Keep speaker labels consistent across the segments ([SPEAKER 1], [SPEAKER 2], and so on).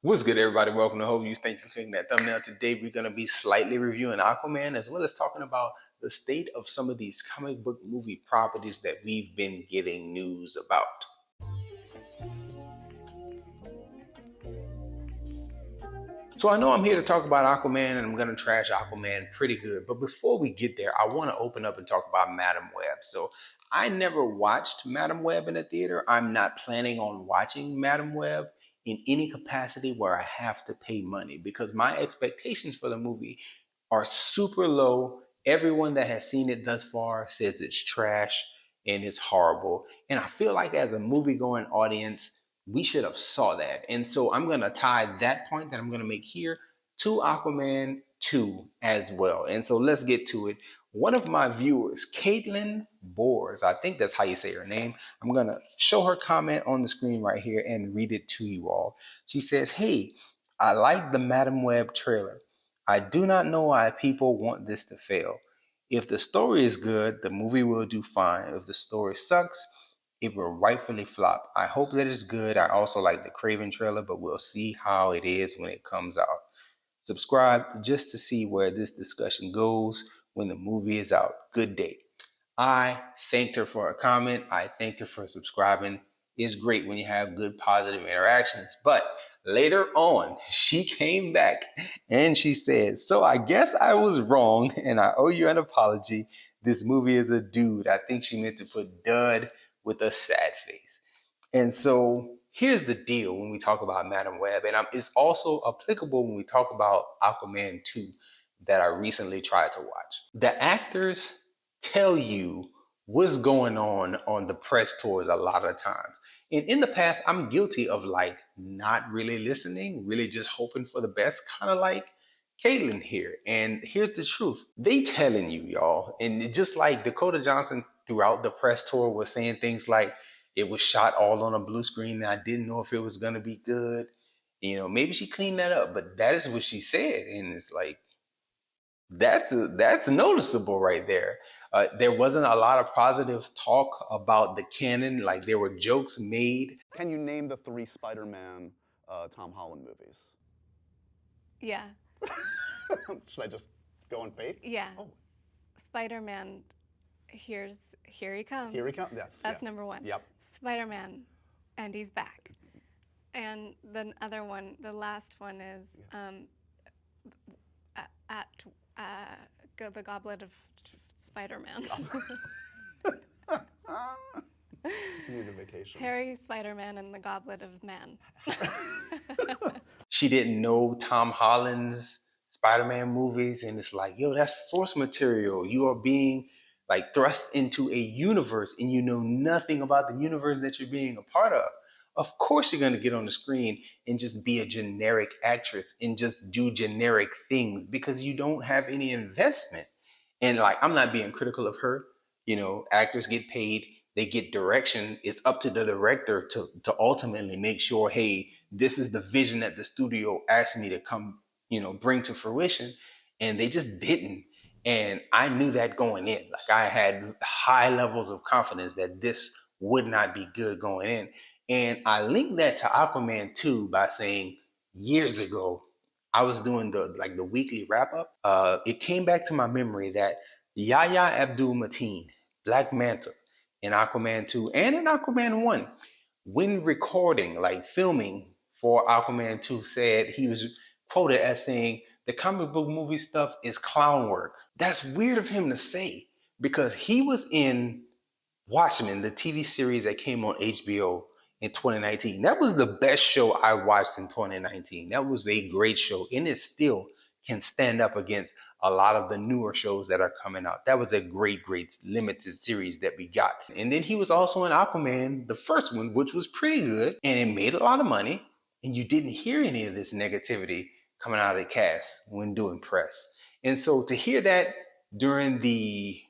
[SPEAKER 1] What's good, everybody? Welcome to Hope You. Thank you for clicking that thumbnail. Today, we're going to be slightly reviewing Aquaman as well as talking about the state of some of these comic book movie properties that we've been getting news about. So I know I'm here to talk about Aquaman and I'm going to trash Aquaman pretty good. But before we get there, I want to open up and talk about Madam Web. So I never watched Madam Web in a theater. I'm not planning on watching Madam Web in any capacity where I have to pay money because my expectations for the movie are super low. Everyone that has seen it thus far says it's trash and it's horrible. And I feel like as a movie going audience, we should have saw that. And so I'm going to tie that point that I'm going to make here to Aquaman 2 as well. And so let's get to it. One of my viewers, Caitlin Boers, I think that's how you say her name. I'm going to show her comment on the screen right here and read it to you all. She says, "Hey, I like the Madam Web trailer. I do not know why people want this to fail. If the story is good, the movie will do fine. If the story sucks, it will rightfully flop. I hope that it's good. I also like the Craven trailer, but we'll see how it is when it comes out. Subscribe just to see where this discussion goes when the movie is out. Good day." I thanked her for her comment. I thanked her for subscribing. It's great when you have good positive interactions. But later on, she came back and she said, "So I guess I was wrong and I owe you an apology. This movie is a dude." I think she meant to put dud with a sad face. And so here's the deal when we talk about Madam Web, and it's also applicable when we talk about Aquaman 2 that I recently tried to watch. The actors tell you what's going on the press tours a lot of times. And in the past, I'm guilty of like not really listening, really just hoping for the best, kind of like Caitlin here. And here's the truth. They telling you, y'all. And just like Dakota Johnson throughout the press tour was saying things like, it was shot all on a blue screen and I didn't know if it was gonna be good. Maybe she cleaned that up, but that is what she said. And it's like, that's noticeable right there. There wasn't a lot of positive talk about the canon, like there were jokes made.
[SPEAKER 2] Can you name the three Spider-Man Tom Holland movies?
[SPEAKER 3] Yeah.
[SPEAKER 2] Should I just go on faith?
[SPEAKER 3] Yeah.
[SPEAKER 2] Oh,
[SPEAKER 3] Spider-Man, here he comes.
[SPEAKER 2] here he comes.
[SPEAKER 3] That's number one.
[SPEAKER 2] Yep.
[SPEAKER 3] Spider-Man, and he's back. And the other one, the last one is the Goblet of Spider-Man.
[SPEAKER 2] Need a vacation.
[SPEAKER 3] Harry, Spider-Man, and the Goblet of Man.
[SPEAKER 1] She didn't know Tom Holland's Spider-Man movies, and it's like, yo, that's source material. You are being like thrust into a universe, and you know nothing about the universe that you're being a part of. Of course, you're going to get on the screen and just be a generic actress and just do generic things because you don't have any investment. And like, I'm not being critical of her. Actors get paid, they get direction. It's up to the director to ultimately make sure, hey, this is the vision that the studio asked me to come, bring to fruition. And they just didn't. And I knew that going in. Like I had high levels of confidence that this would not be good going in. And I linked that to Aquaman 2 by saying years ago, I was doing the weekly wrap up. It came back to my memory that Yahya Abdul Mateen, Black Manta, in Aquaman 2 and in Aquaman 1, when recording, like filming for Aquaman 2, said he was quoted as saying, "The comic book movie stuff is clown work." That's weird of him to say because he was in Watchmen, the TV series that came on HBO in 2019. That was the best show I watched in 2019. That was a great show, and it still can stand up against a lot of the newer shows that are coming out. That was a great, great limited series that we got. And then he was also in Aquaman, the first one, which was pretty good, and it made a lot of money. And you didn't hear any of this negativity coming out of the cast when doing press. And so to hear that during the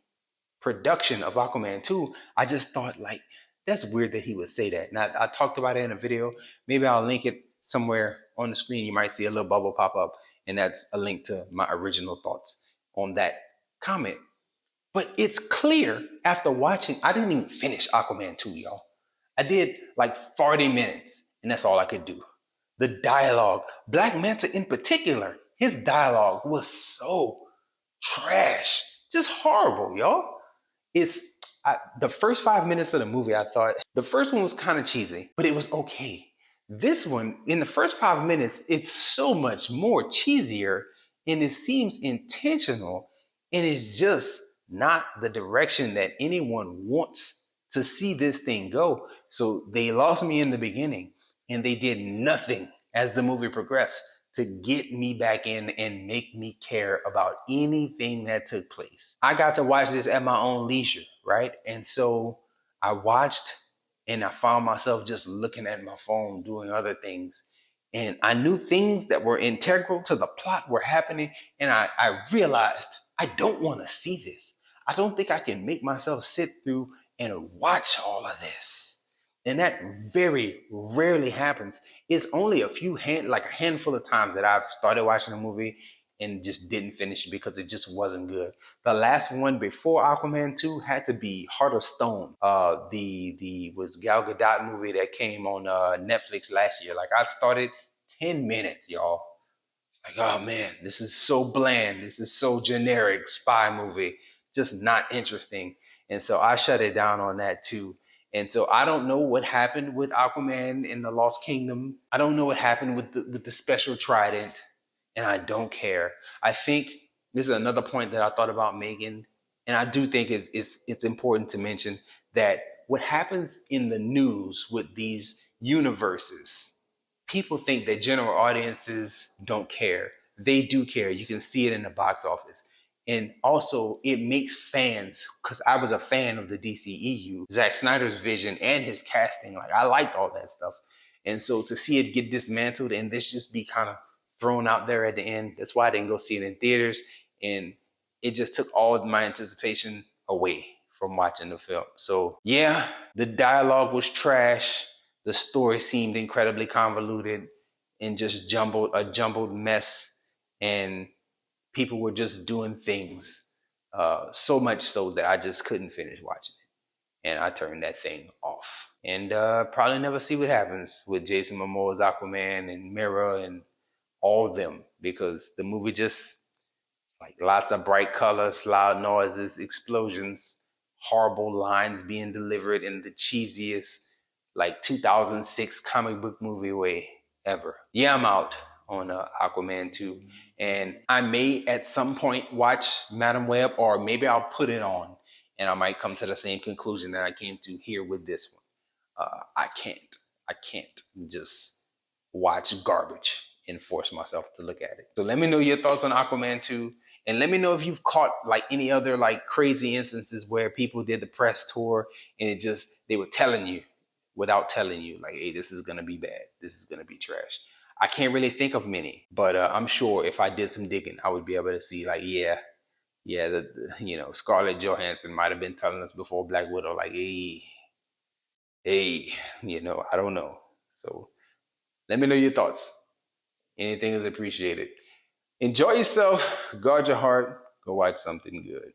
[SPEAKER 1] production of Aquaman 2, I just thought like that's weird that he would say that. And I talked about it in a video. Maybe I'll link it somewhere on the screen. You might see a little bubble pop up, and that's a link to my original thoughts on that comment. But it's clear after watching, I didn't even finish Aquaman 2, y'all. I did like 40 minutes, and that's all I could do. The dialogue, Black Manta in particular, his dialogue was so trash, just horrible, y'all. It's the first 5 minutes of the movie. I thought the first one was kind of cheesy, but it was okay. This one, in the first 5 minutes, it's so much more cheesier, and it seems intentional, and it's just not the direction that anyone wants to see this thing go. So they lost me in the beginning, and they did nothing as the movie progressed to get me back in and make me care about anything that took place. I got to watch this at my own leisure, right? And so I watched, and I found myself just looking at my phone, doing other things. And I knew things that were integral to the plot were happening. And I realized I don't want to see this. I don't think I can make myself sit through and watch all of this. And that very rarely happens. It's only like a handful of times that I've started watching a movie and just didn't finish it because it just wasn't good. The last one before Aquaman 2 had to be Heart of Stone. The was Gal Gadot movie that came on Netflix last year. Like I started 10 minutes, y'all. Like, oh man, this is so bland. This is so generic spy movie. Just not interesting. And so I shut it down on that too. And so I don't know what happened with Aquaman in the Lost Kingdom. I don't know what happened with the special trident, and I don't care. I think this is another point that I thought about making, and I do think it's important to mention that what happens in the news with these universes, people think that general audiences don't care. They do care. You can see it in the box office. And also, it makes fans, because I was a fan of the DCEU, Zack Snyder's vision and his casting. Like, I liked all that stuff. And so to see it get dismantled and this just be kind of thrown out there at the end, that's why I didn't go see it in theaters. And it just took all of my anticipation away from watching the film. So, yeah, the dialogue was trash. The story seemed incredibly convoluted and just a jumbled mess. And people were just doing things so much so that I just couldn't finish watching it. And I turned that thing off. And probably never see what happens with Jason Momoa's Aquaman and Mira and all of them, because the movie just, like, lots of bright colors, loud noises, explosions, horrible lines being delivered in the cheesiest, like 2006 comic book movie way ever. Yeah, I'm out on Aquaman 2. And I may at some point watch Madam Web, or maybe I'll put it on and I might come to the same conclusion that I came to here with this one. I can't just watch garbage and force myself to look at it. So let me know your thoughts on Aquaman 2. And let me know if you've caught like any other like crazy instances where people did the press tour and they were telling you without telling you, like, hey, this is gonna be bad. This is gonna be trash. I can't really think of many, but I'm sure if I did some digging, I would be able to see like, Scarlett Johansson might have been telling us before Black Widow, like, hey, I don't know. So let me know your thoughts. Anything is appreciated. Enjoy yourself. Guard your heart. Go watch something good.